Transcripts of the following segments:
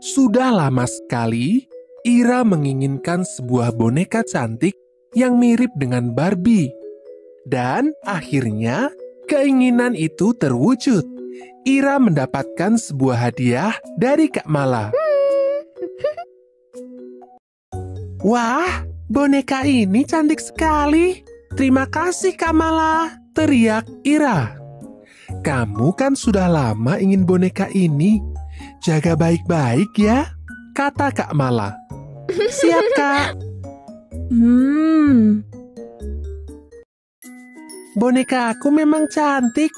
Sudah lama sekali, Ira menginginkan sebuah boneka cantik yang mirip dengan Barbie. Dan akhirnya, keinginan itu terwujud. Ira mendapatkan sebuah hadiah dari Kak Mala. Wah, boneka ini cantik sekali. Terima kasih Kak Mala, teriak Ira. Kamu kan sudah lama ingin boneka ini. Jaga baik-baik ya, kata Kak Mala. Siap, Kak. Boneka aku memang cantik.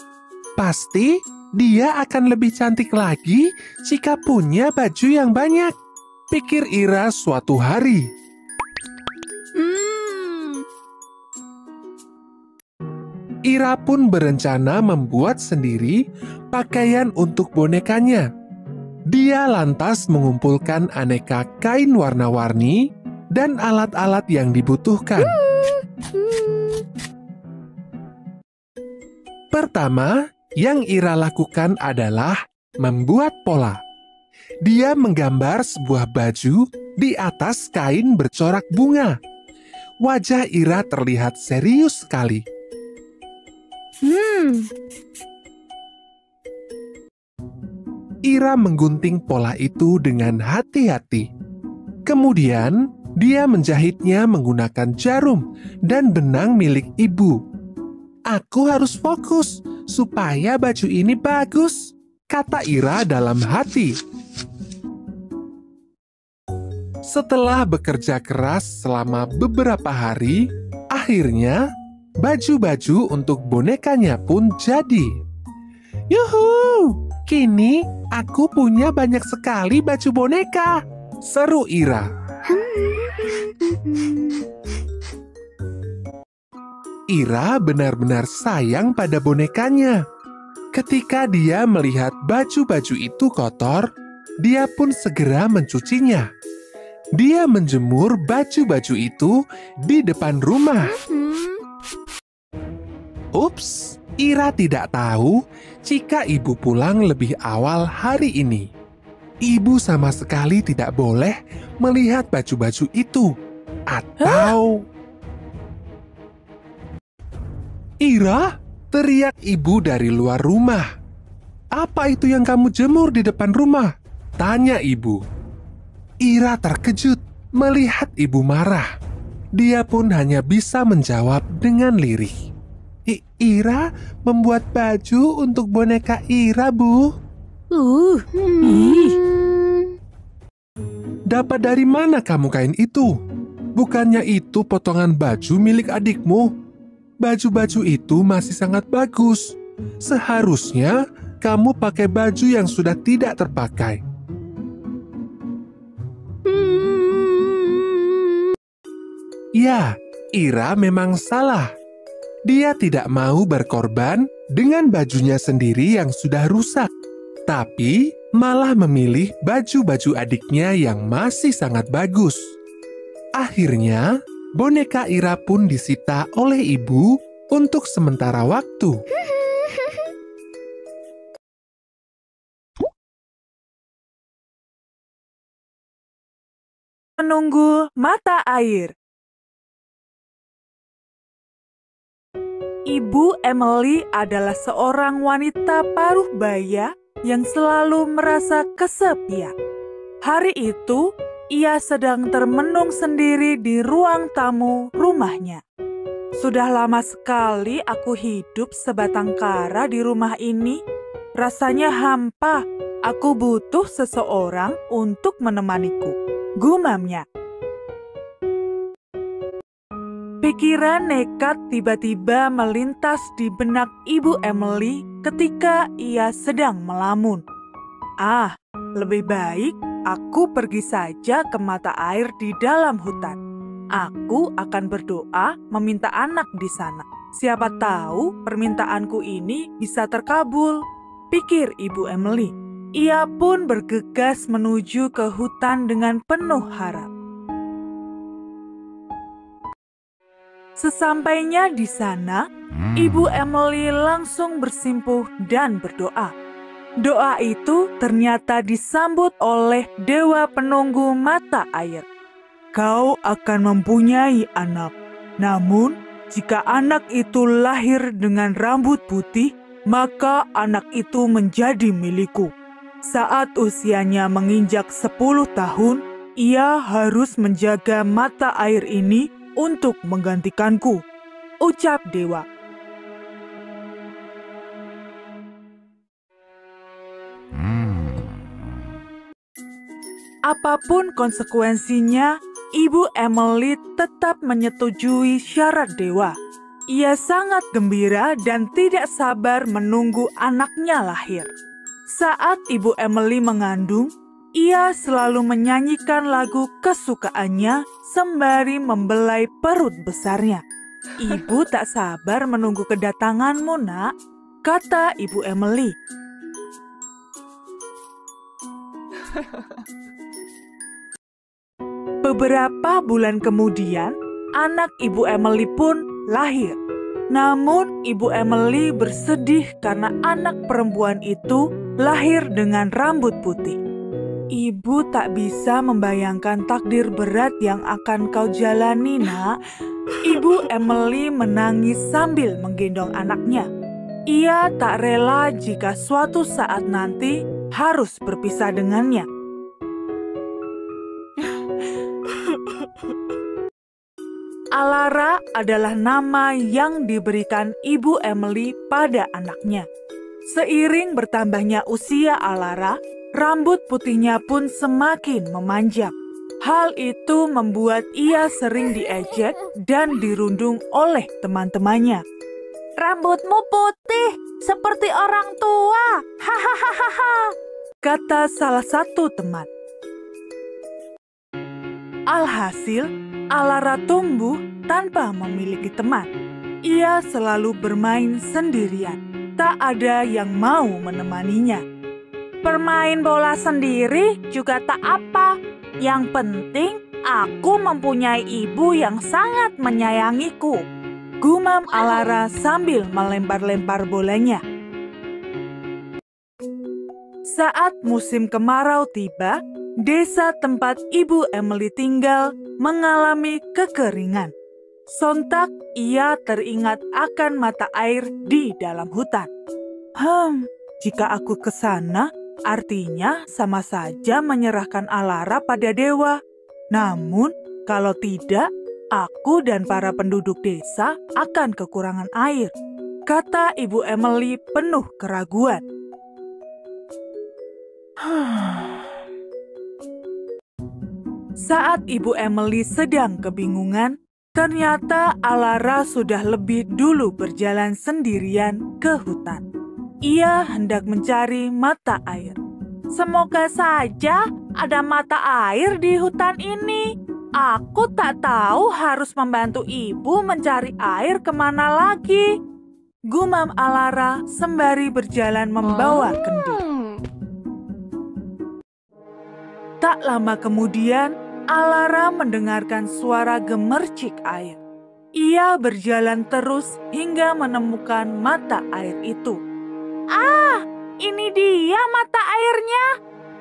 Pasti dia akan lebih cantik lagi jika punya baju yang banyak, pikir Ira suatu hari. Ira pun berencana membuat sendiri pakaian untuk bonekanya. Dia lantas mengumpulkan aneka kain warna-warni dan alat-alat yang dibutuhkan. Pertama, yang Ira lakukan adalah membuat pola. Dia menggambar sebuah baju di atas kain bercorak bunga. Wajah Ira terlihat serius sekali. Ira menggunting pola itu dengan hati-hati. Kemudian, dia menjahitnya menggunakan jarum dan benang milik ibu. Aku harus fokus supaya baju ini bagus, kata Ira dalam hati. Setelah bekerja keras selama beberapa hari, akhirnya baju-baju untuk bonekanya pun jadi. Yuhu! Kini aku punya banyak sekali baju boneka, seru Ira. Ira benar-benar sayang pada bonekanya. Ketika dia melihat baju-baju itu kotor, dia pun segera mencucinya. Dia menjemur baju-baju itu di depan rumah. Ups, Ira tidak tahu jika ibu pulang lebih awal hari ini. Ibu sama sekali tidak boleh melihat baju-baju itu. Atau... Ira, teriak ibu dari luar rumah. Apa itu yang kamu jemur di depan rumah? Tanya ibu. Ira terkejut melihat ibu marah. Dia pun hanya bisa menjawab dengan lirih. Ira membuat baju untuk boneka Ira, Bu. Dapat dari mana kamu kain itu? Bukannya itu potongan baju milik adikmu? Baju-baju itu masih sangat bagus. Seharusnya kamu pakai baju yang sudah tidak terpakai. Ya, Ira memang salah. Dia tidak mau berkorban dengan bajunya sendiri yang sudah rusak, tapi malah memilih baju-baju adiknya yang masih sangat bagus. Akhirnya, boneka Ira pun disita oleh ibu untuk sementara waktu. Menunggu mata air. Ibu Emily adalah seorang wanita paruh baya yang selalu merasa kesepian. Hari itu, ia sedang termenung sendiri di ruang tamu rumahnya. Sudah lama sekali aku hidup sebatang kara di rumah ini. Rasanya hampa. Aku butuh seseorang untuk menemaniku, gumamnya. Pikiran nekat tiba-tiba melintas di benak Ibu Emily ketika ia sedang melamun. Lebih baik aku pergi saja ke mata air di dalam hutan. Aku akan berdoa meminta anak di sana. Siapa tahu permintaanku ini bisa terkabul, pikir Ibu Emily. Ia pun bergegas menuju ke hutan dengan penuh harap. Sesampainya di sana, Ibu Emily langsung bersimpuh dan berdoa. Doa itu ternyata disambut oleh dewa penunggu mata air. Kau akan mempunyai anak. Namun, jika anak itu lahir dengan rambut putih, maka anak itu menjadi milikku. Saat usianya menginjak 10 tahun, ia harus menjaga mata air ini untuk menggantikanku, ucap dewa. Apapun konsekuensinya, Ibu Emily tetap menyetujui syarat dewa. Ia sangat gembira dan tidak sabar menunggu anaknya lahir. Saat Ibu Emily mengandung, ia selalu menyanyikan lagu kesukaannya sembari membelai perut besarnya. Ibu tak sabar menunggu kedatanganmu, nak, kata Ibu Emily. Beberapa bulan kemudian, anak Ibu Emily pun lahir. Namun, Ibu Emily bersedih karena anak perempuan itu lahir dengan rambut putih. Ibu tak bisa membayangkan takdir berat yang akan kau jalani, nak. Ibu Emily menangis sambil menggendong anaknya. Ia tak rela jika suatu saat nanti harus berpisah dengannya. Alara adalah nama yang diberikan Ibu Emily pada anaknya. Seiring bertambahnya usia Alara, rambut putihnya pun semakin memanjang. Hal itu membuat ia sering diejek dan dirundung oleh teman-temannya. Rambutmu putih seperti orang tua, hahaha, kata salah satu teman. Alhasil, Alara tumbuh tanpa memiliki teman. Ia selalu bermain sendirian. Tak ada yang mau menemaninya. Bermain bola sendiri juga tak apa. Yang penting, aku mempunyai ibu yang sangat menyayangiku, gumam Alara sambil melempar-lempar bolanya. Saat musim kemarau tiba, desa tempat Ibu Emily tinggal mengalami kekeringan. Sontak ia teringat akan mata air di dalam hutan. Jika aku ke sana, artinya sama saja menyerahkan Alara pada dewa. Namun, kalau tidak, aku dan para penduduk desa akan kekurangan air, kata Ibu Emily penuh keraguan. Saat Ibu Emily sedang kebingungan, ternyata Alara sudah lebih dulu berjalan sendirian ke hutan. Ia hendak mencari mata air. Semoga saja ada mata air di hutan ini. Aku tak tahu harus membantu ibu mencari air kemana lagi, gumam Alara sembari berjalan membawa kendi. Tak lama kemudian, Alara mendengarkan suara gemercik air. Ia berjalan terus hingga menemukan mata air itu. Ah, ini dia mata airnya,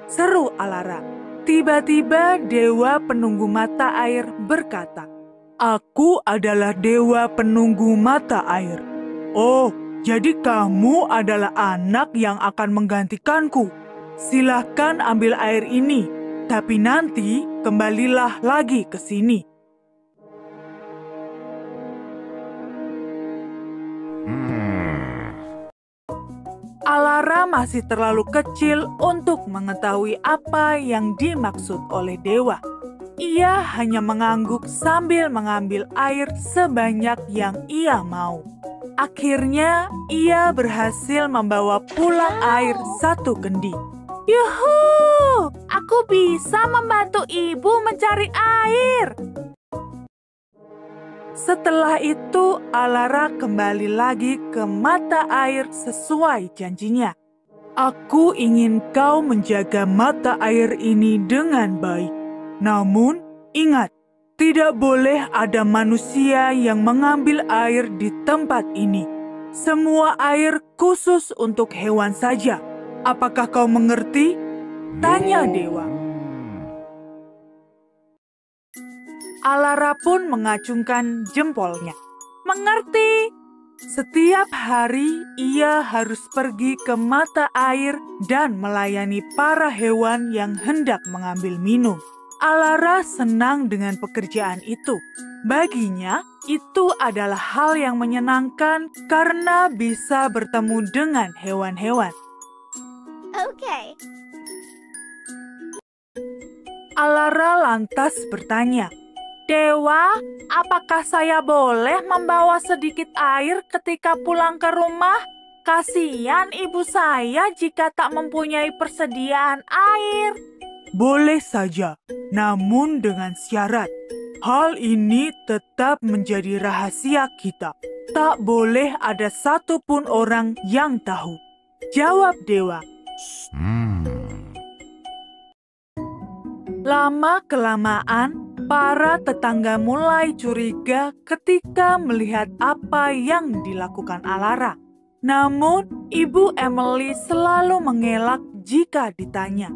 seru Alara. Tiba-tiba dewa penunggu mata air berkata, "Aku adalah dewa penunggu mata air. Oh, jadi kamu adalah anak yang akan menggantikanku. Silahkan ambil air ini. Tapi nanti kembalilah lagi ke sini." Alara masih terlalu kecil untuk mengetahui apa yang dimaksud oleh dewa. Ia hanya mengangguk sambil mengambil air sebanyak yang ia mau. Akhirnya, ia berhasil membawa pulang air 1 kendi. Yuhu! Aku bisa membantu ibu mencari air. Setelah itu, Alara kembali lagi ke mata air sesuai janjinya. Aku ingin kau menjaga mata air ini dengan baik. Namun, ingat, tidak boleh ada manusia yang mengambil air di tempat ini. Semua air khusus untuk hewan saja. Apakah kau mengerti? Tanya dewa. Alara pun mengacungkan jempolnya. Mengerti. Setiap hari ia harus pergi ke mata air dan melayani para hewan yang hendak mengambil minum. Alara senang dengan pekerjaan itu. Baginya, itu adalah hal yang menyenangkan karena bisa bertemu dengan hewan-hewan. Okay. Alara lantas bertanya, "Dewa, apakah saya boleh membawa sedikit air ketika pulang ke rumah? Kasihan ibu saya jika tak mempunyai persediaan air." Boleh saja, namun dengan syarat. Hal ini tetap menjadi rahasia kita. Tak boleh ada satupun orang yang tahu. Jawab dewa. Lama-kelamaan, para tetangga mulai curiga ketika melihat apa yang dilakukan Alara. Namun, Ibu Emily selalu mengelak jika ditanya.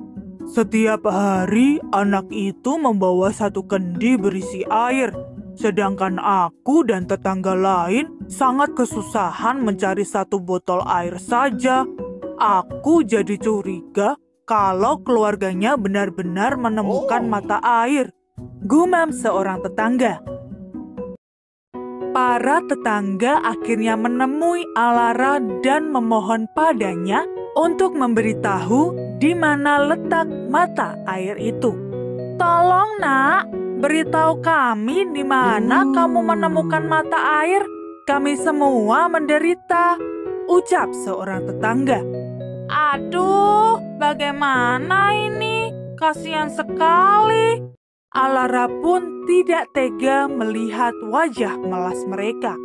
Setiap hari, anak itu membawa satu kendi berisi air. Sedangkan aku dan tetangga lain sangat kesusahan mencari satu botol air saja. Aku jadi curiga kalau keluarganya benar-benar menemukan mata air. Gumam seorang tetangga. Para tetangga akhirnya menemui Alara dan memohon padanya untuk memberitahu di mana letak mata air itu. Tolong nak, beritahu kami di mana kamu menemukan mata air. Kami semua menderita, ucap seorang tetangga. Aduh, bagaimana ini? Kasihan sekali. Alara pun tidak tega melihat wajah melas mereka.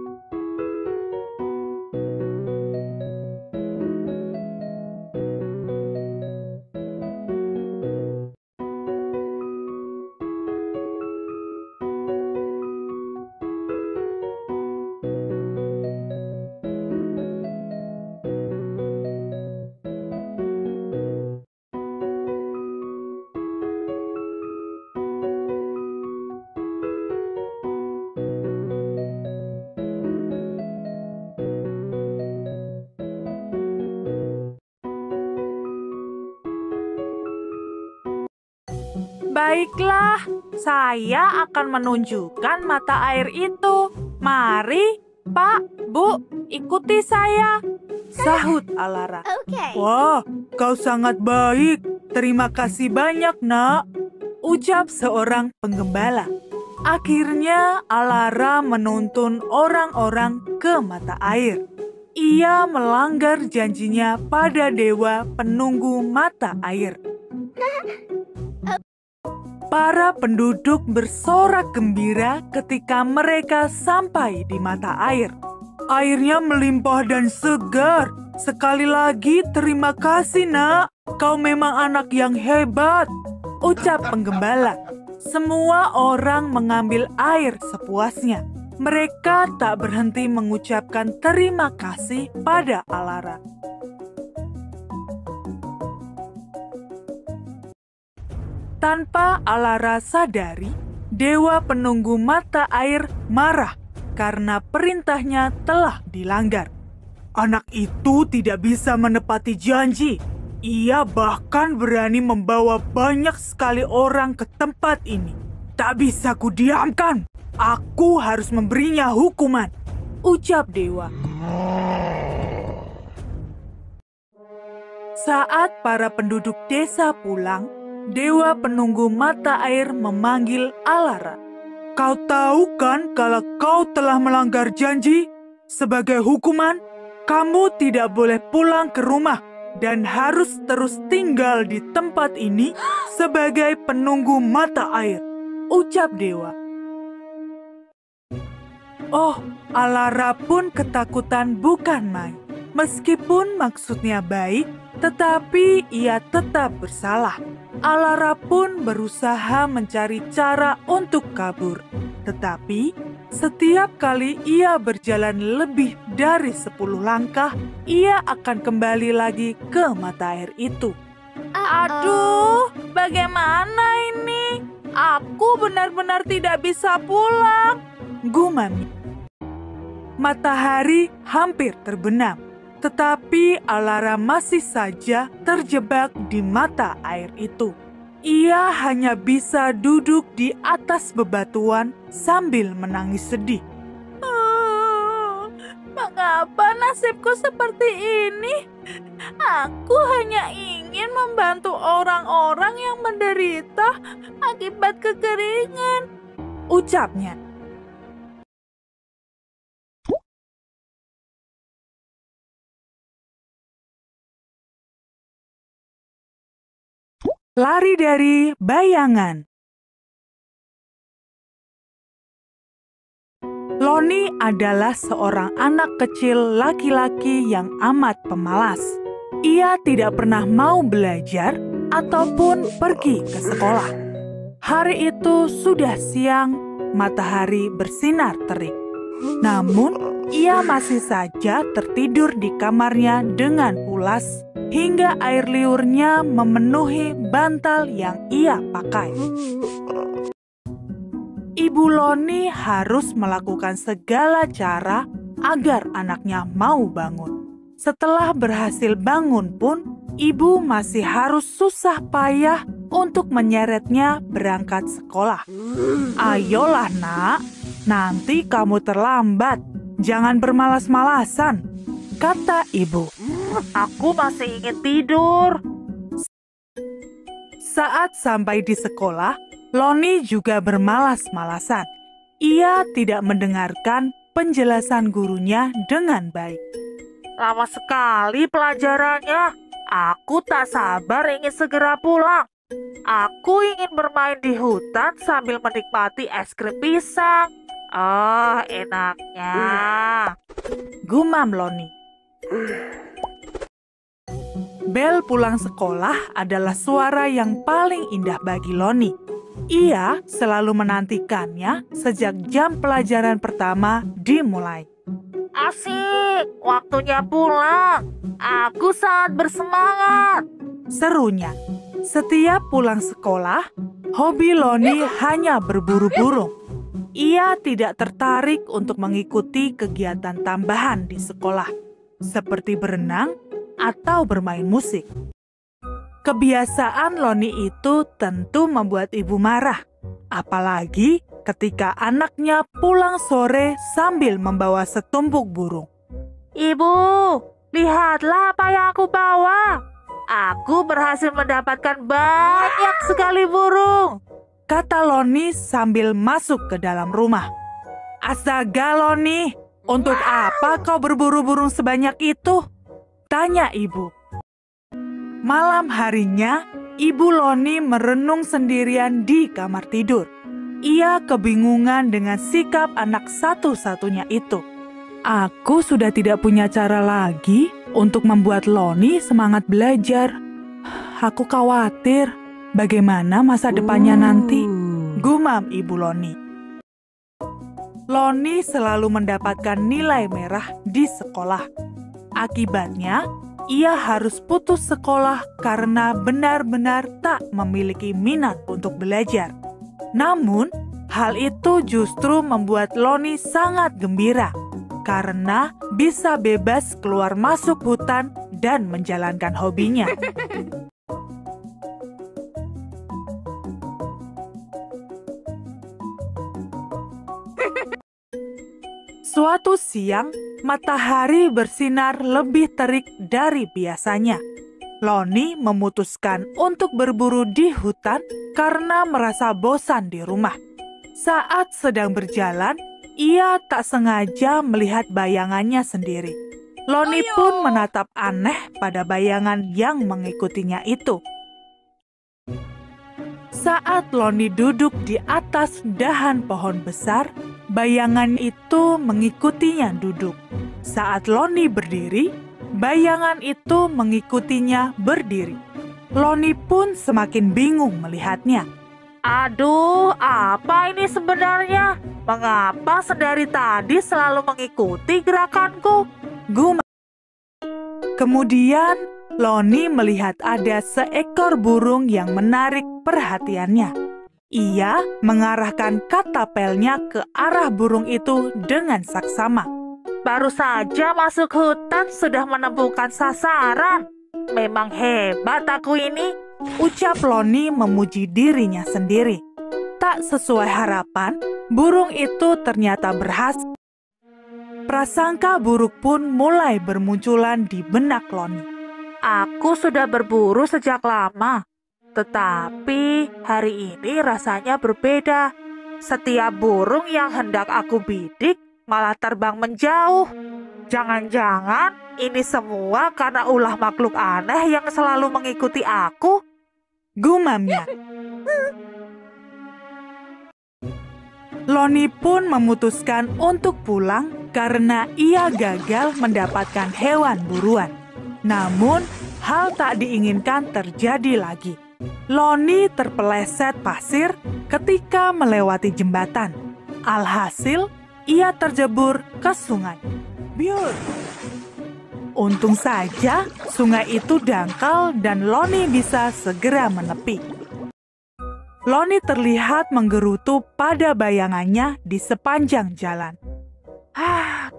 Baiklah, saya akan menunjukkan mata air itu. Mari, Pak, Bu, ikuti saya, sahut Alara. Okay. Wah, kau sangat baik. Terima kasih banyak, nak, ucap seorang penggembala. Akhirnya, Alara menuntun orang-orang ke mata air. Ia melanggar janjinya pada dewa penunggu mata air. Para penduduk bersorak gembira ketika mereka sampai di mata air. Airnya melimpah dan segar. Sekali lagi terima kasih, nak. Kau memang anak yang hebat, ucap penggembala. Semua orang mengambil air sepuasnya. Mereka tak berhenti mengucapkan terima kasih pada Alara. Tanpa Alara sadari, dewa penunggu mata air marah karena perintahnya telah dilanggar. Anak itu tidak bisa menepati janji. Ia bahkan berani membawa banyak sekali orang ke tempat ini. Tak bisa kudiamkan. Aku harus memberinya hukuman, ucap dewa. Saat para penduduk desa pulang, dewa penunggu mata air memanggil Alara. Kau tahu kan kalau kau telah melanggar janji? Sebagai hukuman, kamu tidak boleh pulang ke rumah dan harus terus tinggal di tempat ini sebagai penunggu mata air, ucap dewa. Oh, Alara pun ketakutan bukan main. Meskipun maksudnya baik, Tetapi ia tetap bersalah. Alara pun berusaha mencari cara untuk kabur. Tetapi setiap kali ia berjalan lebih dari 10 langkah, ia akan kembali lagi ke mata air itu. Aduh, bagaimana ini? Aku benar-benar tidak bisa pulang, gumamnya. Matahari hampir terbenam, tetapi Alara masih saja terjebak di mata air itu. Ia hanya bisa duduk di atas bebatuan sambil menangis sedih. Mengapa nasibku seperti ini? Aku hanya ingin membantu orang-orang yang menderita akibat kekeringan, ucapnya. Lari dari bayangan. Loni adalah seorang anak kecil laki-laki yang amat pemalas. Ia tidak pernah mau belajar ataupun pergi ke sekolah. Hari itu sudah siang, matahari bersinar terik. Namun, ia masih saja tertidur di kamarnya dengan pulas hingga air liurnya memenuhi bantal yang ia pakai. Ibu Loni harus melakukan segala cara agar anaknya mau bangun. Setelah berhasil bangun pun, ibu masih harus susah payah untuk menyeretnya berangkat sekolah. Ayolah nak, nanti kamu terlambat. Jangan bermalas-malasan, kata ibu. Aku masih ingin tidur. Saat sampai di sekolah, Loni juga bermalas-malasan. Ia tidak mendengarkan penjelasan gurunya dengan baik. Lama sekali pelajarannya. Aku tak sabar ingin segera pulang. Aku ingin bermain di hutan sambil menikmati es krim pisang. Oh, enaknya, gumam Loni. Bel pulang sekolah adalah suara yang paling indah bagi Loni. Ia selalu menantikannya sejak jam pelajaran pertama dimulai. Asik, waktunya pulang. Aku sangat bersemangat, serunya. Setiap pulang sekolah, hobi Loni hanya berburu burung. Ia tidak tertarik untuk mengikuti kegiatan tambahan di sekolah, seperti berenang atau bermain musik. Kebiasaan Loni itu tentu membuat ibu marah, apalagi ketika anaknya pulang sore sambil membawa setumpuk burung. Ibu, lihatlah apa yang aku bawa. Aku berhasil mendapatkan banyak sekali burung, kata Loni sambil masuk ke dalam rumah. Astaga Loni, untuk apa kau berburu burung sebanyak itu? Tanya ibu. Malam harinya, ibu Loni merenung sendirian di kamar tidur. Ia kebingungan dengan sikap anak satu-satunya itu. Aku sudah tidak punya cara lagi untuk membuat Loni semangat belajar. Aku khawatir bagaimana masa depannya nanti, gumam ibu Loni. Loni selalu mendapatkan nilai merah di sekolah. Akibatnya, ia harus putus sekolah karena benar-benar tak memiliki minat untuk belajar. Namun, hal itu justru membuat Loni sangat gembira karena bisa bebas keluar masuk hutan dan menjalankan hobinya. Suatu siang, matahari bersinar lebih terik dari biasanya. Loni memutuskan untuk berburu di hutan karena merasa bosan di rumah. Saat sedang berjalan, ia tak sengaja melihat bayangannya sendiri. Loni pun menatap aneh pada bayangan yang mengikutinya itu. Saat Loni duduk di atas dahan pohon besar, bayangan itu mengikutinya duduk. Saat Loni berdiri, bayangan itu mengikutinya berdiri. Loni pun semakin bingung melihatnya. Aduh, apa ini sebenarnya? Mengapa sedari tadi selalu mengikuti gerakanku? Gumam. Kemudian, Loni melihat ada seekor burung yang menarik perhatiannya. Ia mengarahkan katapelnya ke arah burung itu dengan saksama. Baru saja masuk hutan sudah menemukan sasaran. Memang hebat aku ini, ucap Loni memuji dirinya sendiri. Tak sesuai harapan, burung itu ternyata berhasil. Prasangka buruk pun mulai bermunculan di benak Loni. Aku sudah berburu sejak lama, tetapi hari ini rasanya berbeda. Setiap burung yang hendak aku bidik malah terbang menjauh. Jangan-jangan ini semua karena ulah makhluk aneh yang selalu mengikuti aku, gumamnya. Loni pun memutuskan untuk pulang karena ia gagal mendapatkan hewan buruan. Namun, hal tak diinginkan terjadi lagi. Loni terpeleset pasir ketika melewati jembatan. Alhasil, ia terjebur ke sungai. Biur! Untung saja sungai itu dangkal dan Loni bisa segera menepi. Loni terlihat menggerutu pada bayangannya di sepanjang jalan.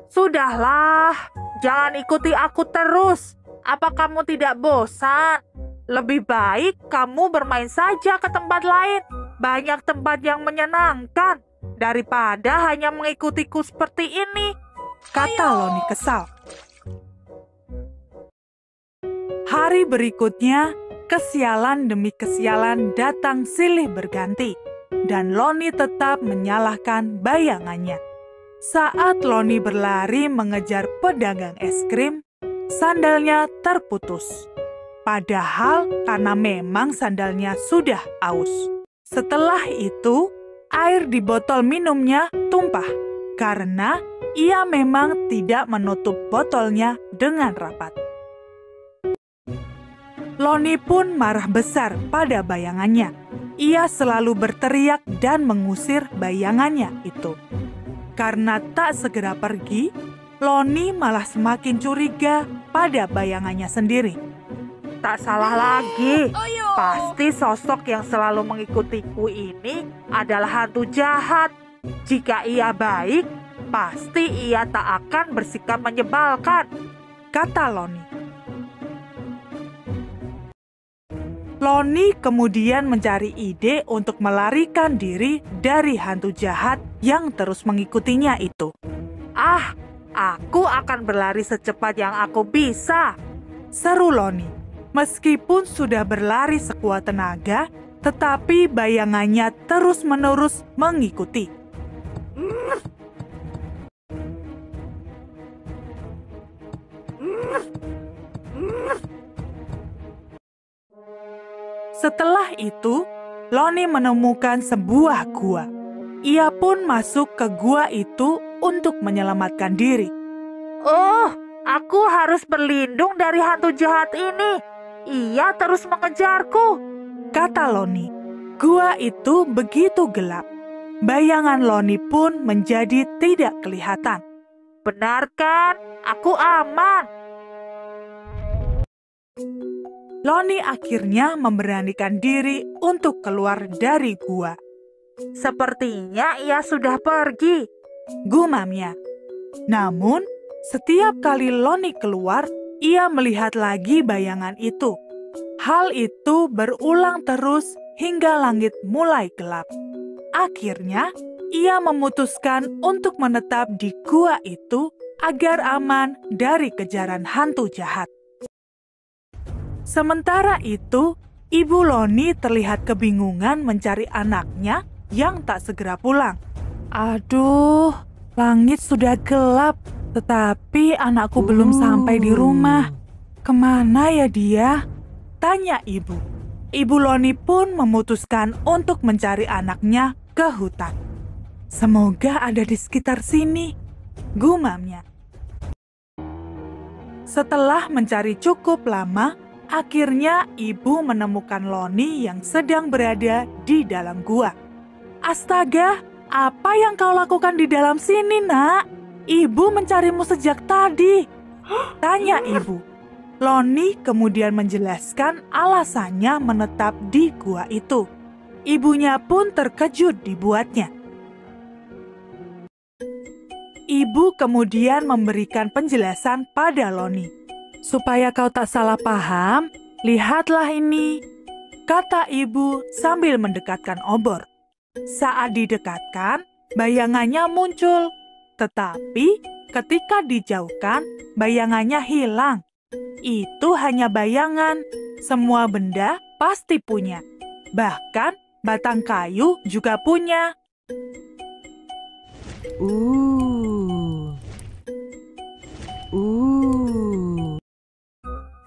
Sudahlah, jangan ikuti aku terus. Apa kamu tidak bosan? Lebih baik kamu bermain saja ke tempat lain. Banyak tempat yang menyenangkan daripada hanya mengikutiku seperti ini, kata Loni kesal. Hari berikutnya, kesialan demi kesialan datang silih berganti, dan Loni tetap menyalahkan bayangannya. Saat Loni berlari mengejar pedagang es krim, sandalnya terputus. Padahal karena memang sandalnya sudah aus. Setelah itu, air di botol minumnya tumpah karena ia memang tidak menutup botolnya dengan rapat. Loni pun marah besar pada bayangannya. Ia selalu berteriak dan mengusir bayangannya itu. Karena tak segera pergi, Loni malah semakin curiga pada bayangannya sendiri. Tak salah lagi, pasti sosok yang selalu mengikutiku ini adalah hantu jahat. Jika ia baik, pasti ia tak akan bersikap menyebalkan, kata Loni. Loni kemudian mencari ide untuk melarikan diri dari hantu jahat yang terus mengikutinya itu. Aku akan berlari secepat yang aku bisa, seru Loni. Meskipun sudah berlari sekuat tenaga, tetapi bayangannya terus-menerus mengikuti. Setelah itu, Loni menemukan sebuah gua. Ia pun masuk ke gua itu untuk menyelamatkan diri. Aku harus berlindung dari hantu jahat ini. Ia terus mengejarku, kata Loni. Gua itu begitu gelap. Bayangan Loni pun menjadi tidak kelihatan. Benar kan? Aku aman. Loni akhirnya memberanikan diri untuk keluar dari gua. Sepertinya ia sudah pergi, gumamnya. Namun, setiap kali Loni keluar, ia melihat lagi bayangan itu. Hal itu berulang terus hingga langit mulai gelap. Akhirnya, ia memutuskan untuk menetap di gua itu agar aman dari kejaran hantu jahat. Sementara itu, Ibu Loni terlihat kebingungan mencari anaknya yang tak segera pulang. Aduh, langit sudah gelap, tetapi anakku belum sampai di rumah. Kemana ya dia? Tanya ibu. Ibu Loni pun memutuskan untuk mencari anaknya ke hutan. Semoga ada di sekitar sini, gumamnya. Setelah mencari cukup lama, akhirnya ibu menemukan Loni yang sedang berada di dalam gua. Astaga, apa yang kau lakukan di dalam sini, Nak? Ibu mencarimu sejak tadi. Tanya ibu. Loni kemudian menjelaskan alasannya menetap di gua itu. Ibunya pun terkejut dibuatnya. Ibu kemudian memberikan penjelasan pada Loni. Supaya kau tak salah paham, lihatlah ini, kata ibu sambil mendekatkan obor. Saat didekatkan, bayangannya muncul. Tetapi ketika dijauhkan, bayangannya hilang. Itu hanya bayangan. Semua benda pasti punya. Bahkan batang kayu juga punya.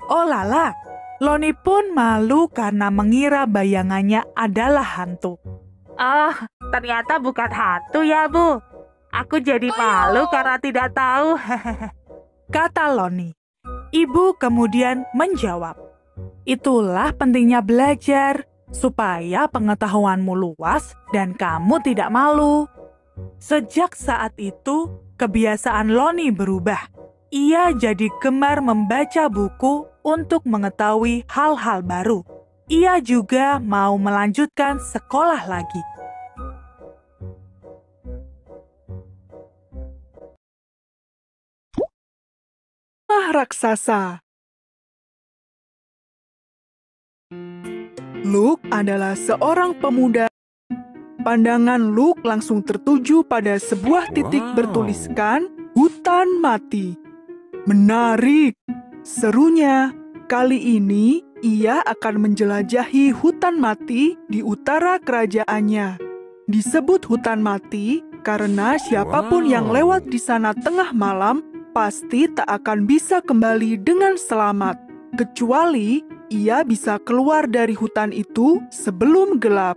Oh lala, Loni pun malu karena mengira bayangannya adalah hantu. Oh, ternyata bukan hantu ya, Bu. Aku jadi malu karena tidak tahu, kata Loni. Ibu kemudian menjawab, itulah pentingnya belajar, supaya pengetahuanmu luas dan kamu tidak malu. Sejak saat itu, kebiasaan Loni berubah. Ia jadi gemar membaca buku untuk mengetahui hal-hal baru. Ia juga mau melanjutkan sekolah lagi. Raksasa. Luke adalah seorang pemuda. Pandangan Luke langsung tertuju pada sebuah titik bertuliskan hutan mati. Menarik, serunya. Kali ini ia akan menjelajahi hutan mati di utara kerajaannya. Disebut hutan mati karena siapapun yang lewat di sana tengah malam pasti tak akan bisa kembali dengan selamat, kecuali ia bisa keluar dari hutan itu sebelum gelap.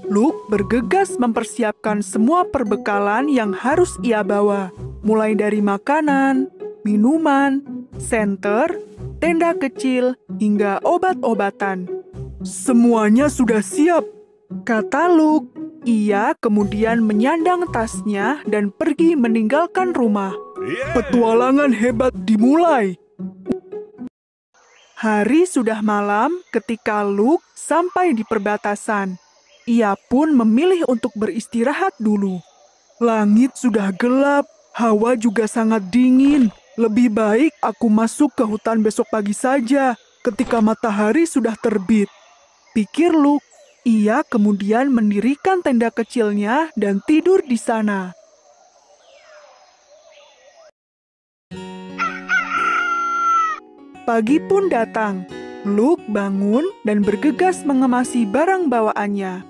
Luke bergegas mempersiapkan semua perbekalan yang harus ia bawa, mulai dari makanan, minuman, senter, tenda kecil, hingga obat-obatan. Semuanya sudah siap, kata Luke. Ia kemudian menyandang tasnya dan pergi meninggalkan rumah. Petualangan hebat dimulai. Hari sudah malam ketika Luke sampai di perbatasan. Ia pun memilih untuk beristirahat dulu. Langit sudah gelap, hawa juga sangat dingin. Lebih baik aku masuk ke hutan besok pagi saja, ketika matahari sudah terbit, pikir Luke. Ia kemudian mendirikan tenda kecilnya dan tidur di sana. Pagi pun datang. Luke bangun dan bergegas mengemasi barang bawaannya.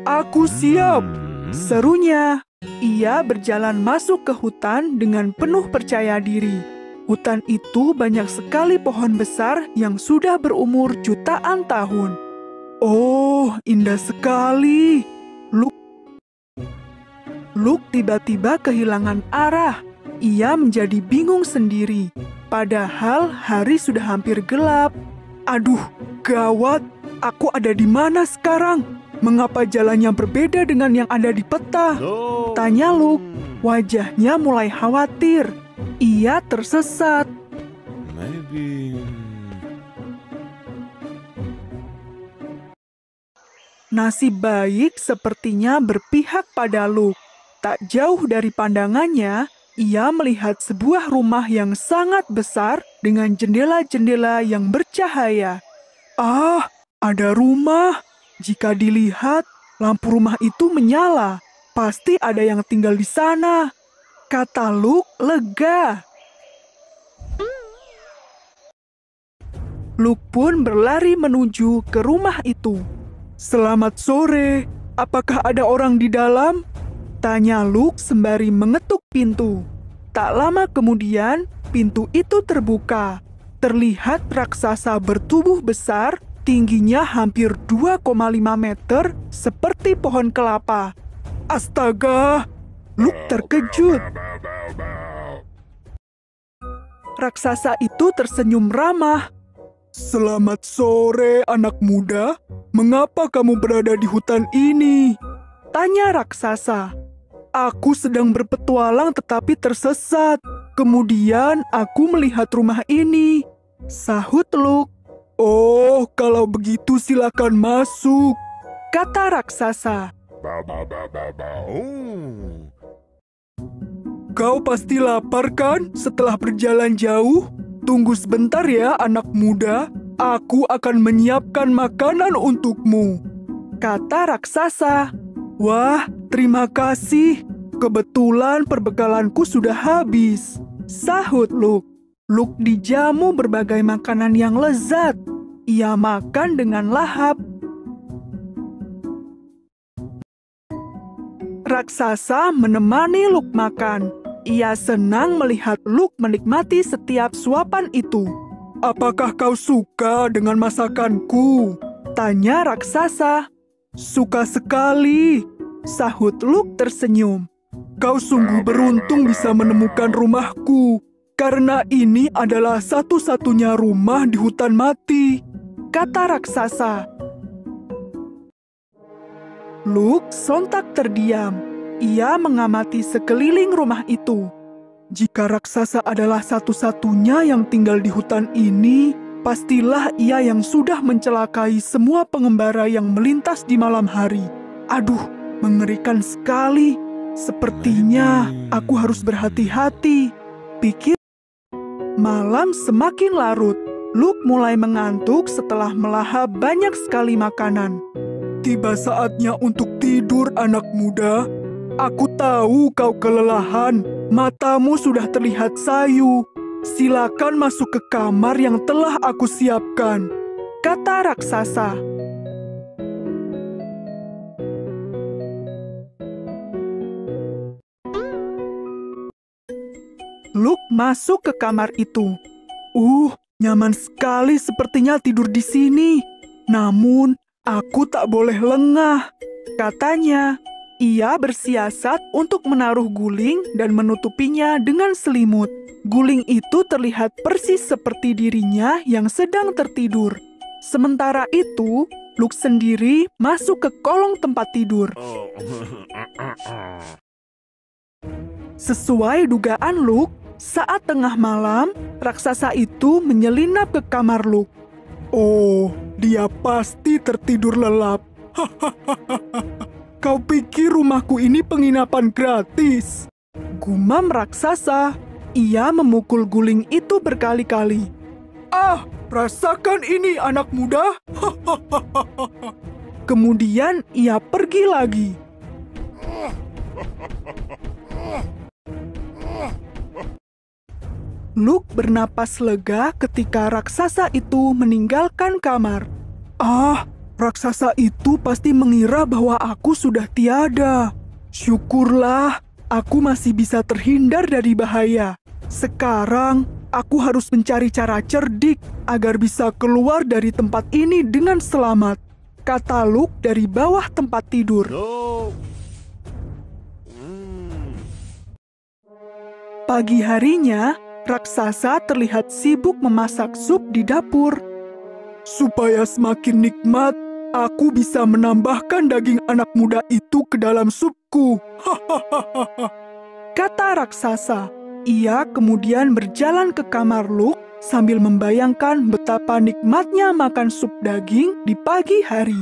Aku siap, serunya. Ia berjalan masuk ke hutan dengan penuh percaya diri. Hutan itu banyak sekali pohon besar yang sudah berumur jutaan tahun. Oh, indah sekali. Luke tiba-tiba kehilangan arah. Ia menjadi bingung sendiri. Padahal hari sudah hampir gelap. Aduh, gawat. Aku ada di mana sekarang? Mengapa jalannya berbeda dengan yang ada di peta? Tanya Luke. Wajahnya mulai khawatir. Ia tersesat. Nasib baik sepertinya berpihak pada Luke. Tak jauh dari pandangannya, ia melihat sebuah rumah yang sangat besar dengan jendela-jendela yang bercahaya. Ah, ada rumah. Jika dilihat, lampu rumah itu menyala. Pasti ada yang tinggal di sana, kata Luke lega. Luke pun berlari menuju ke rumah itu. Selamat sore, apakah ada orang di dalam? Tanya Luke sembari mengetuk pintu. Tak lama kemudian, pintu itu terbuka. Terlihat raksasa bertubuh besar, tingginya hampir 2,5 meter, seperti pohon kelapa. Astaga! Luke terkejut. Raksasa itu tersenyum ramah. "Selamat sore, anak muda. Mengapa kamu berada di hutan ini?" tanya raksasa. "Aku sedang berpetualang tetapi tersesat. Kemudian aku melihat rumah ini," sahut Luke. "Oh, kalau begitu silakan masuk," kata raksasa. "Kau pasti lapar kan setelah berjalan jauh? Tunggu sebentar ya anak muda, aku akan menyiapkan makanan untukmu," kata raksasa. "Wah, terima kasih. Kebetulan perbekalanku sudah habis," sahut Luke. Luke dijamu berbagai makanan yang lezat. Ia makan dengan lahap. Raksasa menemani Luke makan. Ia senang melihat Luke menikmati setiap suapan itu. "Apakah kau suka dengan masakanku?" tanya raksasa. "Suka sekali," sahut Luke tersenyum. "Kau sungguh beruntung bisa menemukan rumahku, karena ini adalah satu-satunya rumah di hutan mati," kata raksasa. Luke sontak terdiam. Ia mengamati sekeliling rumah itu. Jika raksasa adalah satu-satunya yang tinggal di hutan ini, pastilah ia yang sudah mencelakai semua pengembara yang melintas di malam hari. Aduh, mengerikan sekali. Sepertinya aku harus berhati-hati, pikir. Malam semakin larut. Luke mulai mengantuk setelah melahap banyak sekali makanan. "Tiba saatnya untuk tidur, anak muda. Aku tahu kau kelelahan, matamu sudah terlihat sayu. Silakan masuk ke kamar yang telah aku siapkan," kata raksasa. Luke masuk ke kamar itu. Nyaman sekali sepertinya tidur di sini. Namun, aku tak boleh lengah," katanya. Ia bersiasat untuk menaruh guling dan menutupinya dengan selimut. Guling itu terlihat persis seperti dirinya yang sedang tertidur. Sementara itu, Luke sendiri masuk ke kolong tempat tidur. Sesuai dugaan Luke, saat tengah malam, raksasa itu menyelinap ke kamar Luke. "Oh, dia pasti tertidur lelap. Kau pikir rumahku ini penginapan gratis?" gumam raksasa. Ia memukul guling itu berkali-kali. "Ah, rasakan ini anak muda." Kemudian ia pergi lagi. Luke bernapas lega ketika raksasa itu meninggalkan kamar. Raksasa itu pasti mengira bahwa aku sudah tiada. Syukurlah, aku masih bisa terhindar dari bahaya. Sekarang, aku harus mencari cara cerdik agar bisa keluar dari tempat ini dengan selamat, kata Luke dari bawah tempat tidur. Pagi harinya, raksasa terlihat sibuk memasak sup di dapur. "Supaya semakin nikmat, aku bisa menambahkan daging anak muda itu ke dalam supku," kata raksasa. Ia kemudian berjalan ke kamar Luke sambil membayangkan betapa nikmatnya makan sup daging di pagi hari.